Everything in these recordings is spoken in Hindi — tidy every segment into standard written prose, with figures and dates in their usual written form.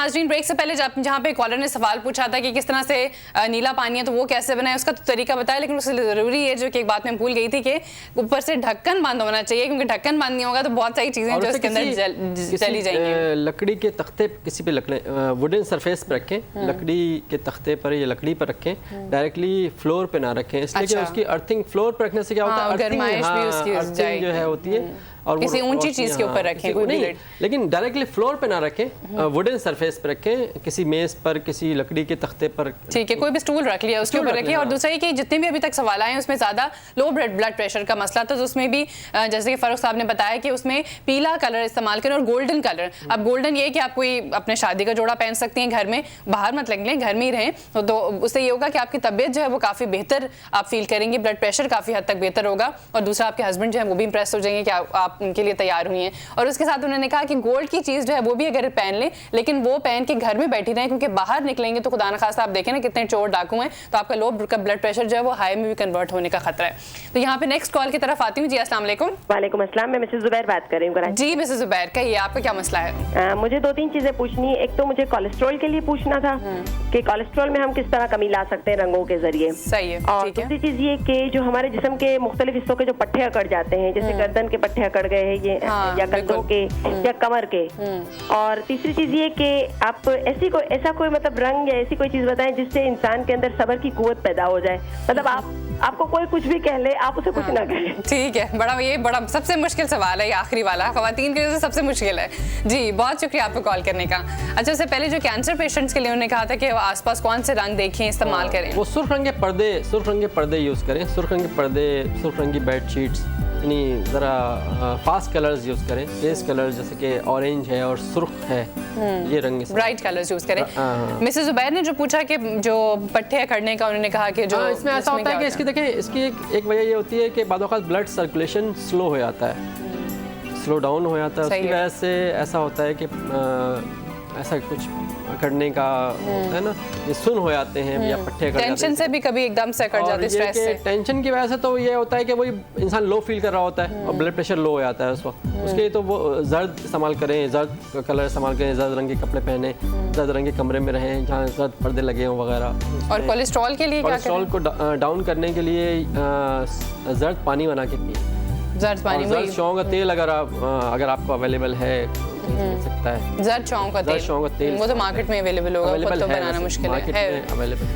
नाज़रीन ब्रेक से पहले जहाँ पे कॉलर ने सवाल पूछा था कि किस तरह से नीला पानी है तो वो कैसे बनाए, उसका तो तरीका बताया, लेकिन उसके लिए ज़रूरी है जो कि एक बात मैं भूल गई थी कि ऊपर से ढक्कन बंद होना चाहिए, क्योंकि ढक्कन बंद नहीं होगा तो बहुत सारी चीज़ें जो इसके अंदर चली जाएंगी। लकड़ी के तख्ते किसी पे वुडन सरफेस पर रखें, लकड़ी के तख्ते पर या लकड़ी पर रखें, डायरेक्टली फ्लोर पे ना रखें, इसलिए कि उसकी अर्थिंग फ्लोर पर रखने से क्या होता है, अर्थिंग जो है होती है और किसी ऊंची चीज के ऊपर रखें, कोई नहीं, लेकिन डायरेक्टली फ्लोर पे ना रखें, वुडन सरफेस पे रखें, किसी मेज पर, किसी लकड़ी के तख्ते पर, ठीक है, कोई भी स्टूल रख लिया उसके ऊपर रखें। और दूसरा ये कि जितने भी अभी तक सवाल आए हैं उसमें ज़्यादा लो ब्लड प्रेशर का मसला था, तो उसमें भी जैसे कि फ़ारूक साहब ने बताया कि उसमें पीला कलर इस्तेमाल करें और गोल्डन कलर। अब गोल्डन ये कि आप कोई अपने शादी का जोड़ा पहन सकती हैं घर में, बाहर मत निकलें, घर में ही रहें, तो उससे ये होगा कि आपकी तबीयत जो है वो काफ़ी बेहतर आप फील करेंगे, ब्लड प्रेशर काफ़ी हद तक बेहतर होगा, और दूसरा आपके हस्बैंड जो है वो भी इंप्रेस हो जाएंगे कि आप उनके लिए तैयार है। और उसके साथ उन्होंने कहा कि गोल्ड की चीज जो है वो भी अगर पहन लें, लेकिन वो पहन के घर में बैठी रहें, क्योंकि बाहर निकलेंगे तो खुदा न खास्ता आप देखें ना कितने चोर डाकू हैं, तो आपका लो ब्लड प्रेशर जो है वो हाई में भी कन्वर्ट होने का खतरा है। तो यहाँ पे नेक्स्ट कॉल की तरफ आती हूँ। जी अस्सलाम वालेकुम। वालेकुम अस्सलाम, मैं मिसेस जुबैर बात कर रही हूँ। जी मिसेस जुबैर, कहिए आपका क्या मसला है? मुझे 2-3 चीजें पूछनी है। एक तो मुझे कोलेस्ट्रॉल के लिए पूछना था कि कोलेस्ट्रॉल में हम किस तरह कमी ला सकते हैं रंगों के जरिए। सही है। और दूसरी चीज ये कि जो हमारे जिस्म के मुख्तलिफ हिस्सों के जो पट्टे अकड़ जाते हैं, जैसे गर्दन के पट्टे अकड़ गए हैं ये, या कंधों के या कमर के। और तीसरी चीज ये कि आप ऐसा कोई मतलब रंग या ऐसी कोई चीज बताएं जिससे इंसान के अंदर सब्र की कुव्वत पैदा हो जाए, मतलब आपको कोई कुछ भी कह ले, आप उसे कुछ ना कहें। ठीक है, बड़ा सबसे मुश्किल सवाल है ये आखिरी वाला, खवातीन के लिए सबसे मुश्किल है। जी बहुत शुक्रिया आपको कॉल करने का। अच्छा, उससे पहले जो कैंसर पेशेंट्स के लिए उन्होंने कहा था कि आसपास कौन से रंग देखें, इस्तेमाल करें, वो सुर्ख रंगे पर्दे यूज करें, सुर्ख रंगी बेडशीट्स, यानी ज़रा फास्ट कलर्स यूज़ करें, तेज कलर्स जैसे कि ऑरेंज है और सुर्ख है, ये रंग ब्राइट कलर्स यूज़ करें। मिसेस जुबैर ने जो पूछा कि जो पट्टे अकड़ने का, उन्होंने कहा कि जो इसमें ऐसा होता है कि इसकी देखें, इसकी एक वजह ये होती है कि बाद वक़्त ब्लड सर्कुलेशन स्लो हो जाता है, स्लो डाउन हो जाता है, उसकी वजह से ऐसा होता है कि ऐसा कुछ अकड़ने का है ना, ये सुन हो जाते हैं या पट्टे अकड़ जाते हैं, टेंशन से भी कभी एकदम से अकड़ जाते हैं, स्ट्रेस से, टेंशन की वजह से तो ये होता है कि वही इंसान लो फील कर रहा होता है और ब्लड प्रेशर लो हो जाता है उस वक्त। उसके लिए तो वो जर्द इस्तेमाल करें, जर्द कलर इस्तेमाल करें, जर्द रंग के कपड़े पहने, जर्द रंग के कमरे में रहें जहाँ जर्द पर्दे लगे हों वगैरह। और कोलेस्ट्रॉल के लिए, कोलेस्ट्रॉल को डाउन करने के लिए जर्द पानी बना के पिए, जर्द शौं का तेल अगर आपको अवेलेबल है सकता है, जर्द शौं का तेल वो तो मार्केट में अवेलेबल होगा, खुद तो बनाना मुश्किल है।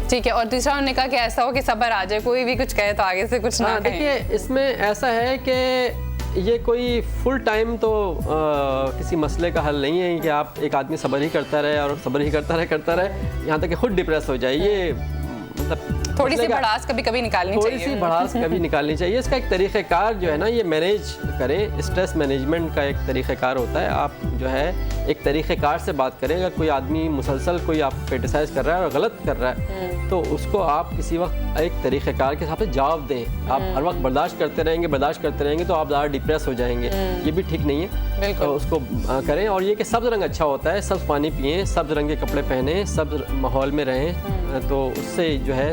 ठीक है। और दूसरा उन्होंने कहा कि ऐसा हो कि सब्र आ जाए, कोई भी कुछ कहे तो आगे से कुछ ना कहे। देखिए इसमें ऐसा है कि ये कोई फुल टाइम तो किसी मसले का हल नहीं है कि आप एक आदमी सब्र ही करता रहे और सब्र ही करता रहे यहाँ तक कि खुद डिप्रेस हो जाए। ये मतलब थोड़ी सी भड़ास कभी निकालनी चाहिए, थोड़ी सी भड़ास कभी निकालनी चाहिए। इसका एक तरीक़ेकार जो है ना, ये मैनेज करें, स्ट्रेस मैनेजमेंट का एक तरीक़ेकार होता है। आप जो है एक तरीक़ेकार से बात करें। अगर कोई आदमी मुसलसल कोई आप क्रिटिसाइज़ कर रहा है और गलत कर रहा है तो उसको आप किसी वक्त एक तरीक़ेकार के हिसाब से जवाब दें। आप हर वक्त बर्दाश्त करते रहेंगे तो आप ज़्यादा डिप्रेस हो जाएंगे, ये भी ठीक नहीं है। तो उसको करें। और ये कि सब्ज़ रंग अच्छा होता है, सब्ज़ पानी पिएँ, सब्ज़ रंग के कपड़े पहने, सब्ज़ माहौल में रहें, तो उससे जो है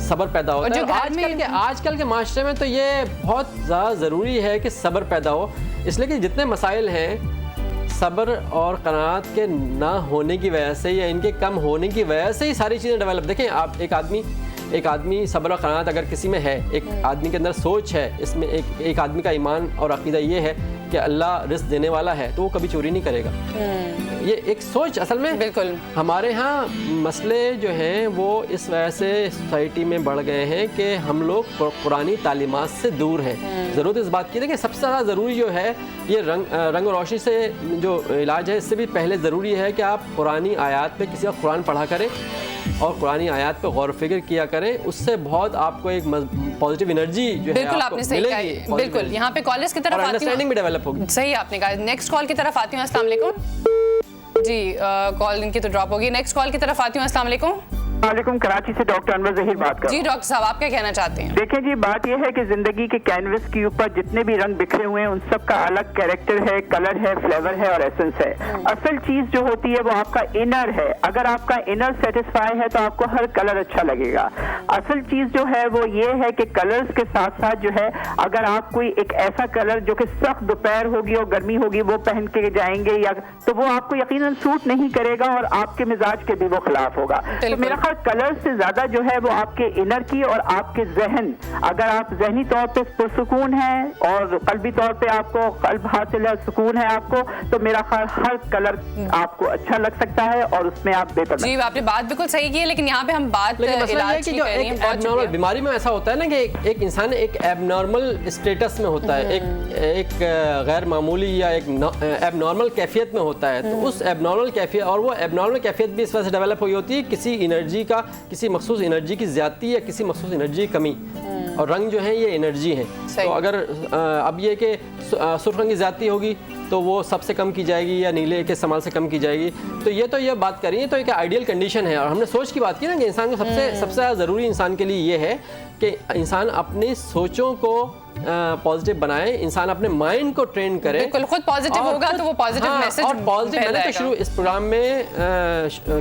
सब्र पैदा होता है। आजकल के माशरे में तो ये बहुत ज़्यादा ज़रूरी है कि सब्र पैदा हो, इसलिए कि जितने मसाइल हैं सब्र और क़नाअत के ना होने की वजह से या इनके कम होने की वजह से ही सारी चीज़ें डेवलप। देखें आप, एक आदमी सब्र और क़नाअत अगर किसी में है, एक आदमी के अंदर सोच है, इसमें एक आदमी का ईमान और अक़ीदा ये है कि अल्लाह रिज़्क़ देने वाला है, तो वो कभी चोरी नहीं करेगा। ये एक सोच असल में बिल्कुल हमारे यहाँ मसले जो हैं वो इस वजह से सोसाइटी में बढ़ गए हैं कि हम लोग पुरानी तालीमात से दूर हैं। ज़रूरत इस बात की है कि सबसे ज़्यादा ज़रूरी जो है ये रंग और रोशनी से जो इलाज है, इससे भी पहले ज़रूरी है कि आप पुरानी आयात पे किसी वक्त कुरान पढ़ा करें और पुरानी आयात पे गौर फिक्र किया करें। उससे बहुत आपको एक पॉजिटिव एनर्जी जो है आपको मिलेगी। बिल्कुल। यहाँ पे कॉलेज की तरफ अंडरस्टैंडिंग भी डेवलप होगी। सही आपने कहा। नेक्स्ट कॉल की तरफ आती हूँ। अस्सलाम वालेकुम। जी कॉल इनकी तो ड्रॉप होगी। नेक्स्ट कॉल की तरफ आती हूँ। अस्सलाम वालेकुम। वालेकुम, कराची से डॉक्टर अनवर ज़हीर बात कर रहा हूं। जी डॉक्टर साहब, आप क्या कहना चाहते हैं? देखिए जी, बात यह है कि जिंदगी के कैनवस के ऊपर जितने भी रंग बिखरे हुए हैं उन सब का अलग कैरेक्टर है, कलर है, फ्लेवर है और एसेंस है। असल चीज जो होती है वो आपका इनर है। अगर आपका इनर सेटिस्फाई है तो आपको हर कलर अच्छा लगेगा। असल चीज जो है वो ये है कि कलर्स के साथ साथ जो है अगर आप कोई एक ऐसा कलर जो कि सख्त दोपहर होगी और गर्मी होगी वो पहन के जाएंगे या तो वो आपको यकीनन सूट नहीं करेगा और आपके मिजाज के भी वो खिलाफ होगा। तो मेरा ख्याल कलर से ज्यादा जो है वो आपके इनर की और आपके जहन, अगर आप जहनी तौर पे पुरसुकून है और कल्बी तौर पे आपको कल्ब हासिल है, सुकून है आपको, तो मेरा ख्याल हर कलर आपको अच्छा लग सकता है और उसमें आप बेहतर। जी आपने बात बिल्कुल सही की है, लेकिन यहाँ पे हम बात इलाज की कर रहे हैं। एबनॉर्मल बीमारी में ऐसा होता है ना कि एक इंसान एक एबनॉर्मल स्टेटस में होता है, एक गैर मामूली या एक एबनॉर्मल कैफियत में होता है। तो उस एबनॉर्मल कैफियत, और वो एबनॉर्मल कैफियत भी इस वजह से डेवलप हुई होती है किसी एनर्जी का, किसी मखसूस एनर्जी की ज़्यादती या किसी मखसूस एनर्जी की कमी। और रंग जो है ये एनर्जी है। तो अगर अब ये कि सुर्ख रंग की ज़्यादती होगी तो वो सबसे कम की जाएगी या नीले के इस्तेमाल से कम की जाएगी। तो ये बात करिए तो एक आइडियल कंडीशन है। और हमने सोच की बात की ना कि इंसान को सबसे ज़्यादा ज़रूरी इंसान के लिए ये है कि इंसान अपनी सोचों को पॉजिटिव बनाए, इंसान अपने माइंड को ट्रेन करे। बिल्कुल, खुद पॉजिटिव होगा तो वो पॉजिटिव मैसेज और पॉजिटिव। मैंने तो शुरू इस प्रोग्राम में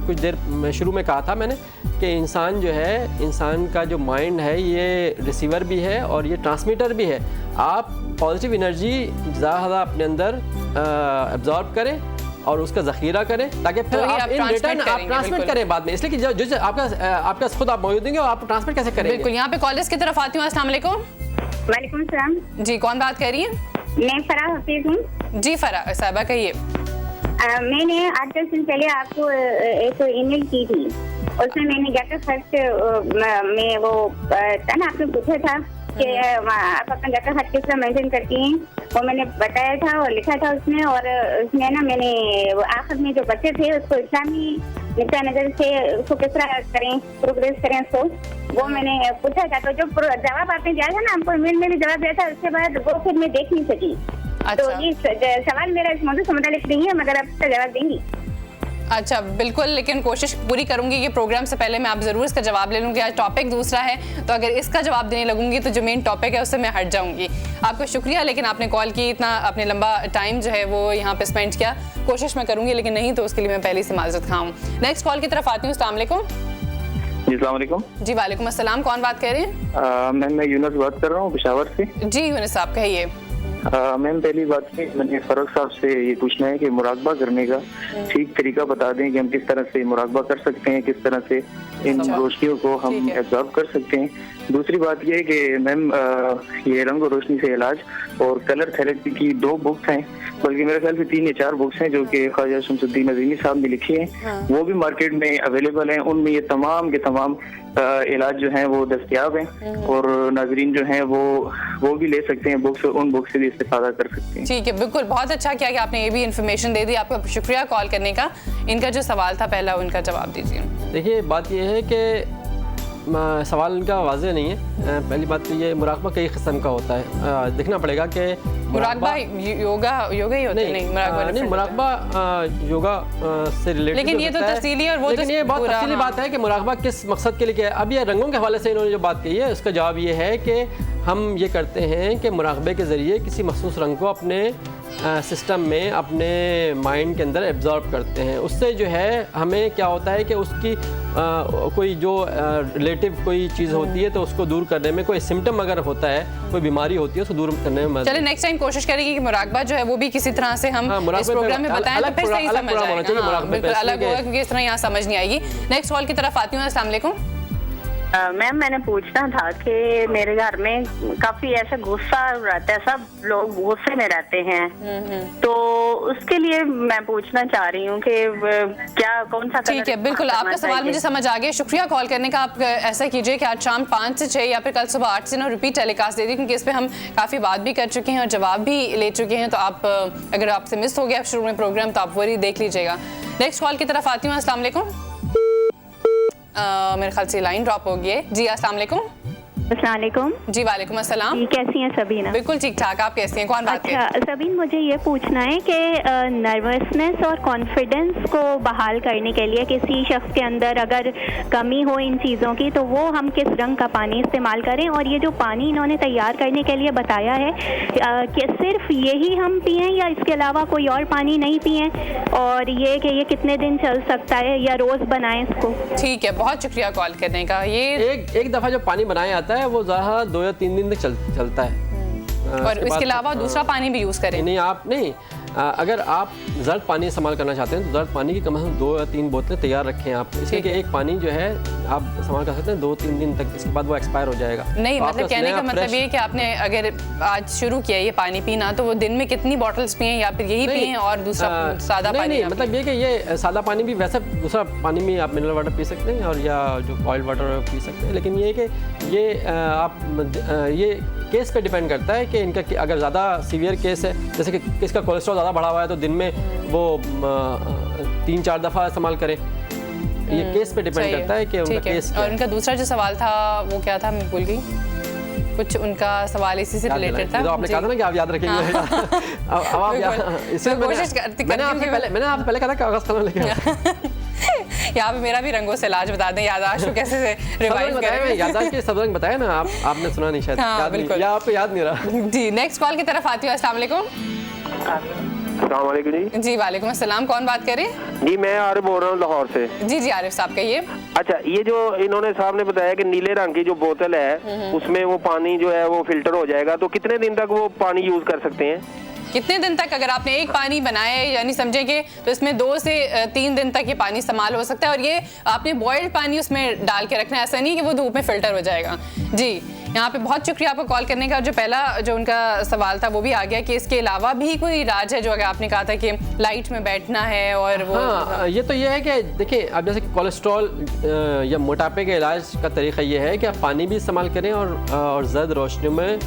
कुछ देर शुरू में कहा था मैंने कि इंसान जो है, इंसान का जो माइंड है ये रिसीवर भी है और ये ट्रांसमीटर भी है। आप पॉजिटिव एनर्जी ज़्यादा अपने अंदर एब्जॉर्ब करें और उसका ज़ख़ीरा करें ताकि फिर आप इन रिटर्न आप ट्रांसमिट करें बाद में। इसलिए कि जो आपका खुद आप मौजूद होंगे आप ट्रांसमिट कैसे करेंगे। बिल्कुल। यहाँ पे कॉलेज की तरफ आती हूँ। अस्सलाम वालेकुम। वालेकुम सलाम। जी कौन बात कर रही है? मैं फराह हफीज हूँ। जी फराह साहबा कहिए। मैंने 8-10 दिन पहले आपको एक ईमेल की थी, उसमें मैंने जाकर खर्च में वो था ना, आपने पूछा था कि आप अपना जाकर खर्च किस तरह मेंटेन करती हैं, वो मैंने बताया था और लिखा था उसमें। और उसमें ना मैंने आखिर में जो बच्चे थे उसको इस्लामी निकाह नजर से उसको किस तरह करें, प्रोग्रेस करें उसको, वो मैंने पूछा था। तो जो जवाब आपने दिया था ना, हमको ईमेल में भी जवाब दिया था, उसके बाद वो फिर मैं देख नहीं सकी। अच्छा। तो ये सवाल मेरा इस मौजूद से मुतालिक नहीं है, मगर आप इसका जवाब देंगी? अच्छा बिल्कुल, लेकिन कोशिश पूरी करूंगी कि प्रोग्राम से पहले मैं आप ज़रूर इसका जवाब ले लूँगी। आज टॉपिक दूसरा है तो अगर इसका जवाब देने लगूंगी तो जो मेन टॉपिक है उससे मैं हट जाऊंगी। आपका शुक्रिया, लेकिन आपने कॉल की, इतना अपने लंबा टाइम जो है वो यहाँ पे स्पेंड किया। कोशिश मैं करूँगी, लेकिन नहीं तो उसके लिए मैं पहले से माजरत खाऊँ। नेक्स्ट कॉल की तरफ आती हूँ। अस्सलाम वालेकुम। जी अस्सलाम वालेकुम। जी वालेकुम अस्सलाम। कौन बात कर रही है? मैं यूनुस बात कर रहा हूँ पेशावर से। जी यूनुस साहब कहिए। मैम पहली बात मैंने फरूख साहब से ये पूछना है कि मुराकबा करने का ठीक तरीका बता दें कि हम किस तरह से मुराकबा कर सकते हैं, किस तरह से इन रोशनियों को हम एब्जॉर्ब कर सकते हैं। दूसरी बात ये है कि मैम ये रंग और रोशनी से इलाज और कलर थेरेपी की 2 बुक्स हैं, बल्कि मेरे ख्याल से 3 या 4 बुक्स हैं जो कि ख्वाजा शमसुद्दीन अज़ीमी साहब ने लिखी हैं। वो भी मार्केट में अवेलेबल हैं। उनमें ये तमाम के तमाम इलाज जो हैं वो दस्तयाब हैं और नाजरीन जो हैं वो भी ले सकते हैं बुक्स, उन बुक्स से भी इस्तेफादा कर सकते हैं। ठीक है, बिल्कुल, बहुत अच्छा किया कि आपने ये भी इन्फॉर्मेशन दे दी। आपका शुक्रिया कॉल करने का। इनका जो सवाल था पहला, उनका जवाब दीजिए। देखिए बात ये है कि सवाल इनका वाज़ेह नहीं है। पहली बात तो ये मुराकबा कई किस्म का होता है, देखना पड़ेगा कि मुराकबा योगा ही होता है। नहीं मुराकबा योगा से रिलेटेड, लेकिन ये तो तफसीली और वो, लेकिन ये बहुत तफसीली बात है कि मुराकबा किस मकसद के लिए किया है। अब ये रंगों के हवाले से इन्होंने जो बात कही है उसका जवाब ये है कि हम ये करते हैं कि मुराकबे के ज़रिए किसी मखसूस रंग को अपने सिस्टम में, अपने माइंड के अंदर एब्जॉर्ब करते हैं। उससे जो है हमें क्या होता है कि उसकी कोई जो रिलेटिव कोई चीज़ होती है तो उसको दूर करने में, कोई सिम्टम अगर होता है, कोई बीमारी होती है उसको दूर करने में मदद। चलिए नेक्स्ट टाइम कोशिश करेंगे कि मुराकबा जो है वो भी किसी तरह से हम इस प्रोग्राम में बताएं तो फिर सही समझ आएगा। बिल्कुल अलग होगा क्योंकि इस तरह यहाँ समझ नहीं आएगी। नेक्स्ट कॉल की तरफ आती हूँ। अस्सलाम वालेकुम। मैम मैंने पूछना था कि मेरे घर में काफी ऐसा गुस्सा रहता है, सब लोग गुस्से में रहते हैं, तो उसके लिए मैं पूछना चाह रही हूँ कि क्या कौन सा। ठीक है, बिल्कुल आपका सवाल मुझे समझ आ गया। शुक्रिया कॉल करने का। आप ऐसा कीजिए कि आज शाम 5 से 6 या फिर कल सुबह 8 से 9 रिपीट टेलीकास्ट दे दी, क्योंकि इस पर हम काफ़ी बात भी कर चुके हैं और जवाब भी ले चुके हैं। तो आप अगर आपसे मिस हो गया शुरू में प्रोग्राम तो आप वही देख लीजिएगा। नेक्स्ट कॉल की तरफ आती हूँ। अस्सलाम वालेकुम। मेरे ख्याल से लाइन ड्रॉप हो गई है। जी अस्सलाम वालेकुम। अस्सलाम वालेकुम। जी वालेकुम अस्सलाम। जी कैसी हैं सबीना? बिल्कुल ठीक ठाक, आप कैसी हैं? कौन बात कर? अच्छा सबीन, मुझे ये पूछना है कि नर्वसनेस और कॉन्फिडेंस को बहाल करने के लिए किसी शख्स के अंदर अगर कमी हो इन चीज़ों की, तो वो हम किस रंग का पानी इस्तेमाल करें? और ये जो पानी इन्होंने तैयार करने के लिए बताया है कि सिर्फ यही हम पिएं या इसके अलावा कोई और पानी नहीं पिएं? और ये कि ये कितने दिन चल सकता है या रोज़ बनाएं इसको? ठीक है, बहुत शुक्रिया कॉल करने का। ये एक दफ़ा जो पानी बनाया जाता है वो ज़्यादा 2 या 3 दिन तक चलता है। और इसके अलावा दूसरा पानी भी यूज़ करें? नहीं, आप नहीं, अगर आप जर्द पानी इस्तेमाल करना चाहते हैं तो जर्द पानी की कम से कम 2 या 3 बोतलें तैयार रखें आप, इसलिए कि एक पानी जो है आप इस्तेमाल कर सकते हैं 2-3 दिन तक, इसके बाद वो एक्सपायर हो जाएगा। नहीं, मतलब कहने का मतलब ये है कि आपने अगर आज शुरू किया ये पानी पीना, तो वो दिन में कितनी बॉटल्स पिए या फिर यही पिए और दूसरा सादा पानी? नहीं, मतलब ये कि ये सादा पानी भी, वैसे दूसरा पानी में आप मिनरल वाटर पी सकते हैं और या जो ऑयल वाटर पी सकते हैं, लेकिन ये कि ये आप ये केस पे डिपेंड करता है कि इनका अगर ज़्यादा सीवियर केस है, जैसे कि किसका कोलेस्ट्रॉल ज़्यादा बढ़ा हुआ है, तो दिन में वो 3-4 दफ़ा इस्तेमाल करें। ये केस पे डिपेंड करता है कि उनका केस क्या है। और उनका दूसरा जो सवाल था वो क्या था, मैं भूल गई। कुछ उनका सवाल इसी से रिलेटेड था। तो आपने कहा था ना कि आप याद रखेंगे। अब आप इससे मैंने आपसे पहले कहा था कागज कलम लेके यहाँ पे मेरा भी रंगों से इलाज बता दें, याददाश्त को कैसे रिवाइव करें। याददाश्त के सब रंग बताया ना, आपने सुना नहीं शायद, हाँ, बिल्कुल। या आपको याद नहीं रहा। जी नेक्स्ट कॉल की तरफ आती हूँ। अस्सलाम वालेकुम। अस्सलाम वालेकुम जी। जी वालेकुम अस्सलाम, कौन बात कर रहे हैं? जी मैं आरिफ बोल रहा हूँ लाहौर से। जी जी आरिफ साहब कहिए। अच्छा, ये जो इन्होंने साहब ने बताया कि नीले रंग की जो बोतल है उसमें वो पानी जो है वो फिल्टर हो जाएगा, तो कितने दिन तक वो पानी यूज कर सकते हैं? कितने दिन तक? अगर आपने एक पानी बनाया है यानी समझेंगे तो इसमें 2 से 3 दिन तक ये पानी इस्तेमाल हो सकता है। और ये आपने बॉइल्ड पानी उसमें डाल के रखना है, ऐसा नहीं कि वो धूप में फिल्टर हो जाएगा। जी यहाँ पे बहुत शुक्रिया आपको कॉल करने का। जो पहला जो उनका सवाल था वो भी आ गया कि इसके अलावा भी कोई इलाज है, जो अगर आपने कहा था कि लाइट में बैठना है और वो। हाँ, ये तो ये है कि देखिए, अब जैसे कि कोलेस्ट्रॉल या मोटापे के इलाज का तरीका ये है कि आप पानी भी इस्तेमाल करें और जर्द रोशनी में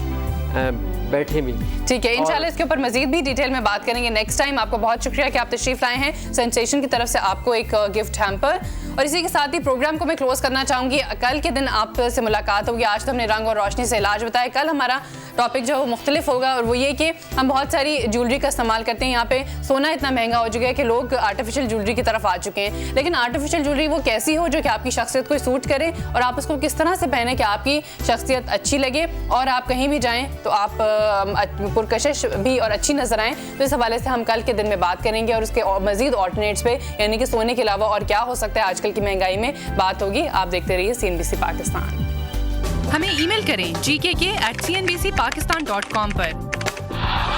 बैठे भी। ठीक है, इंशाल्लाह इसके ऊपर मजीद भी डिटेल में बात करेंगे नेक्स्ट टाइम। आपको बहुत शुक्रिया कि आप तशरीफ लाए हैं। सेंसेशन की तरफ से आपको एक गिफ्ट हैम्पर। और इसी के साथ ही प्रोग्राम को मैं क्लोज करना चाहूँगी। कल के दिन आपसे मुलाकात होगी। आज तो हमने रंग और रोशनी से इलाज बताया, कल हमारा टॉपिक जो मुख्तलिफ होगा, और वो ये कि हम बहुत सारी ज्वेलरी का इस्तेमाल करते हैं। यहाँ पे सोना इतना महंगा हो चुका है कि लोग आर्टिफिशियल ज्वेलरी की तरफ आ चुके हैं। लेकिन आर्टिफिशियल ज्वेलरी वो कैसी हो जो कि आपकी शख्सियत को सूट करे, और आप उसको किस तरह से पहने कि आपकी शख्सियत अच्छी लगे और आप कहीं भी जाएँ तो आप पुरकशिश भी और अच्छी नजर आएँ। तो इस हवाले से हम कल के दिन में बात करेंगे और उसके मजीद ऑल्टरनेट्स पे, यानी कि सोने के अलावा और क्या हो सकता है आजकल की महंगाई में, बात होगी। आप देखते रहिए CNBC पाकिस्तान। हमें ईमेल करें gkk@cnbcpakistan.com पर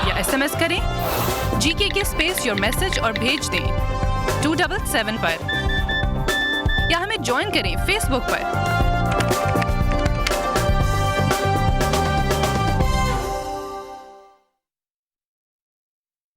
या SMS करें GKK स्पेस योर मैसेज और भेज दें 277 पर, या हमें ज्वाइन करें फेसबुक पर